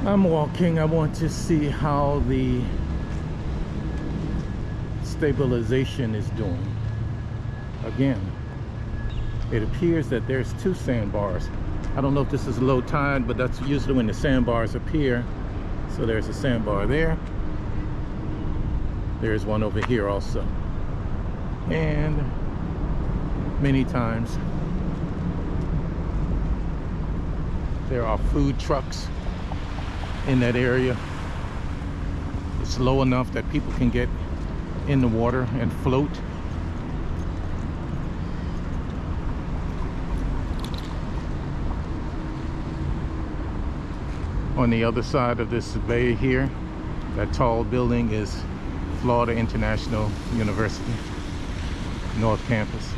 I'm walking. I want to see how the stabilization is doing. Again, it appears that there's two sandbars. I don't know if this is low tide, but that's usually when the sandbars appear. So there's a sandbar there. There's one over here also. And many times there are food trucks in that area. It's low enough that people can get in the water and float. On the other side of this bay here, that tall building is Florida International University, North Campus.